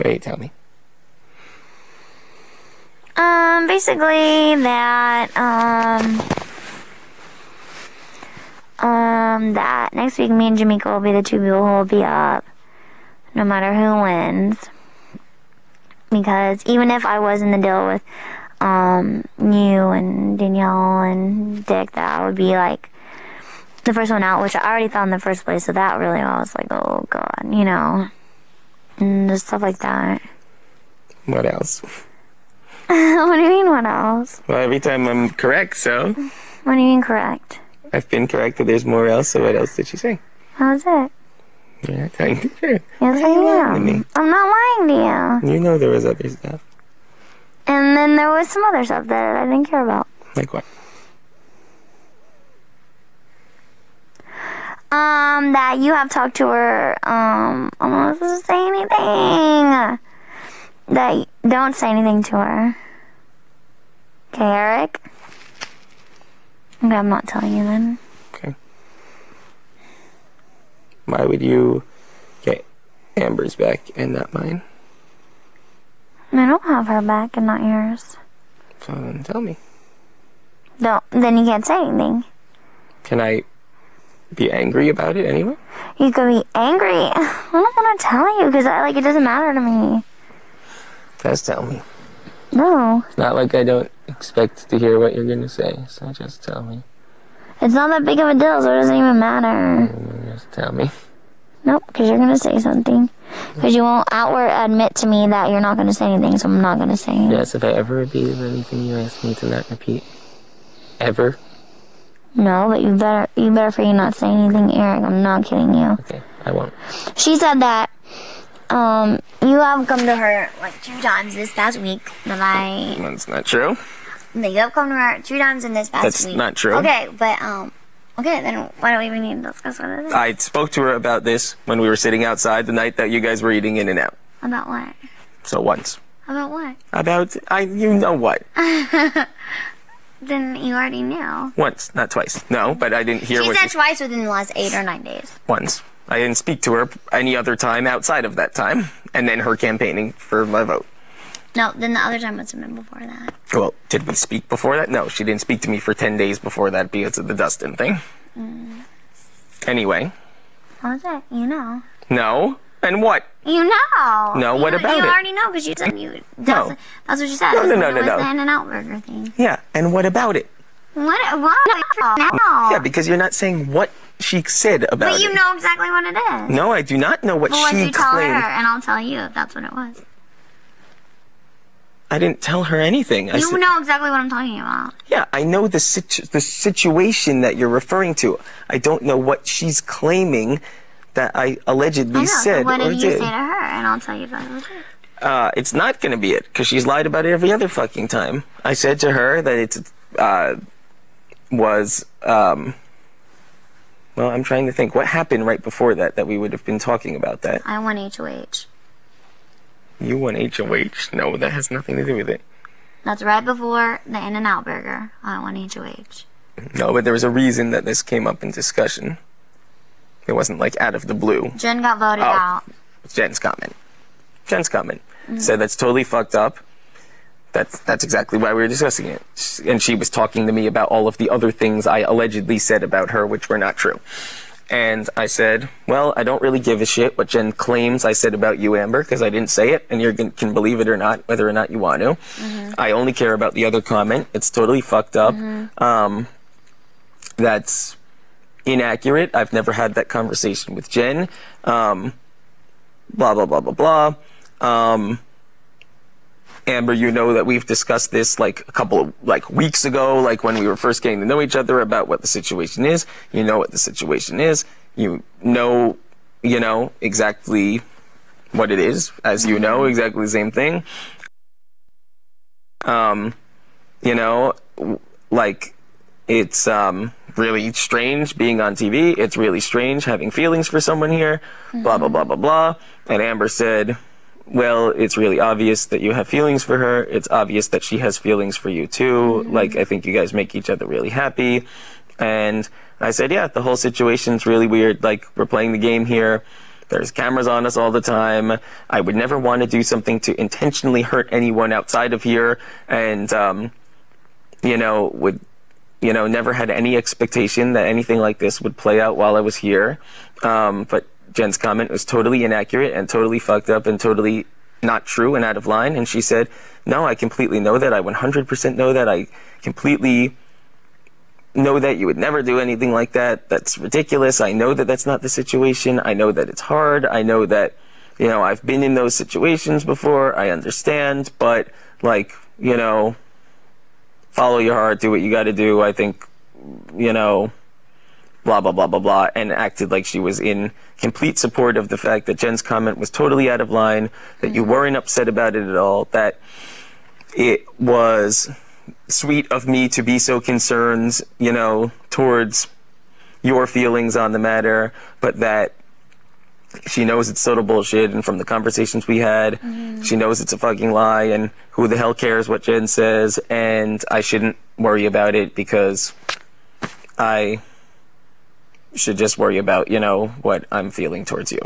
Wait, tell me. Basically that, that next week me and Jamaica will be the two people who will be up, no matter who wins. Because even if I was in the deal with, you and Danielle and Dick, that I would be, like, the first one out, which I already thought in the first place, so that really, I was like, oh, God, you know, and just stuff like that. What else? What do you mean, what else? Well, every time I'm correct, so. What do you mean correct? I've been correct that there's more else, so what else did she say? How was it? You're not telling the truth. Yes, I am. I'm not lying to you. You know there was other stuff. And then there was some other stuff that I didn't care about. Like what? That you have talked to her, I'm not supposed to say anything. That, don't say anything to her. Okay, Eric? Okay, I'm not telling you then. Okay. Why would you get Amber's back and not mine? I don't have her back and not yours. So then tell me. No, then you can't say anything. Can I be angry about it anyway? You could be angry. I don't want to tell you because it doesn't matter to me. Just tell me. No. It's not like I don't expect to hear what you're going to say, so just tell me. It's not that big of a deal, so it doesn't even matter. Just tell me. Nope, because you're going to say something. Because you won't outward admit to me that you're not going to say anything, so I'm not going to say it. Yes, if I ever repeated anything you asked me to not repeat. Ever. No, but you better freaking not say anything, Eric. I'm not kidding you. Okay, I won't. She said that, you have come to her, 2 times this past week that That's not true. that you have come to her 2 times in this past week. That's not true. Okay, but, okay, then why don't we even need to discuss what it is? I spoke to her about this when we were sitting outside the night that you guys were eating In and Out. About what? So once. About what? You know what. Then you already knew. Once, not twice. No, but I didn't hear She what said twice within the last 8 or 9 days. Once. I didn't speak to her any other time outside of that time, and then her campaigning for my vote. No, then the other time must have been before that. Well, did we speak before that? No, she didn't speak to me for 10 days before that because of the Dustin thing. Anyway. How was it? You know. No. And what? You know. No, what about it? You already know because you said you. No. That's what you said. No. It was the In-N-Out burger thing. Yeah, and what about it? What? No. Yeah, because you're not saying what she said about it. But you know exactly what it is. No, I do not know what Well, she you tell her, claimed. and I'll tell you if that's what it was. I didn't tell her anything. You know exactly what I'm talking about. Yeah, I know the situation that you're referring to. I don't know what she's claiming that I allegedly said so what or did did. you say to her? And I'll tell you if that was it. It's not going to be it, because she's lied about it every other fucking time. I said to her that it was, well, I'm trying to think. What happened right before that we would have been talking about that? I won HoH. You won HoH? No, that has nothing to do with it. That's right before the In-N-Out burger. I won HoH. No, but there was a reason that this came up in discussion. It wasn't like out of the blue. Jen got voted out. It's Jen's comment. Said that's totally fucked up. That's exactly why we were discussing it. And she was talking to me about all of the other things I allegedly said about her, which were not true. And I said, well, I don't really give a shit what Jen claims I said about you, Amber, because I didn't say it, and you can believe it or not, whether or not you want to. I only care about the other comment. It's totally fucked up. That's inaccurate. I've never had that conversation with Jen. Blah, blah, blah, blah, blah. Amber, you know that we've discussed this a couple of weeks ago, when we were first getting to know each other about what the situation is. You know what the situation is. You know exactly what it is, as you know, exactly the same thing. It's really strange being on TV. It's really strange having feelings for someone here. Blah, blah, blah, blah, blah. And Amber said, well, it's really obvious that you have feelings for her. It's obvious that she has feelings for you too. I think you guys make each other really happy. And I said, yeah, the whole situation's really weird. We're playing the game here. There's cameras on us all the time. I would never want to do something to intentionally hurt anyone outside of here. And, never had any expectation that anything like this would play out while I was here. But Jen's comment was totally inaccurate and totally fucked up and totally not true and out of line. And she said, no, I completely know that. I 100% know that. I completely know that you would never do anything like that. That's ridiculous. I know that that's not the situation. I know that it's hard. I know that, I've been in those situations before. I understand. But, follow your heart. Do what you got to do. I think, blah, blah, blah, blah, blah. And acted like she was in complete support of the fact that Jen's comment was totally out of line, that you weren't upset about it at all, that it was sweet of me to be so concerned, towards your feelings on the matter, but that she knows it's total bullshit, and from the conversations we had, she knows it's a fucking lie, and who the hell cares what Jen says, and I shouldn't worry about it because I should just worry about, what I'm feeling towards you.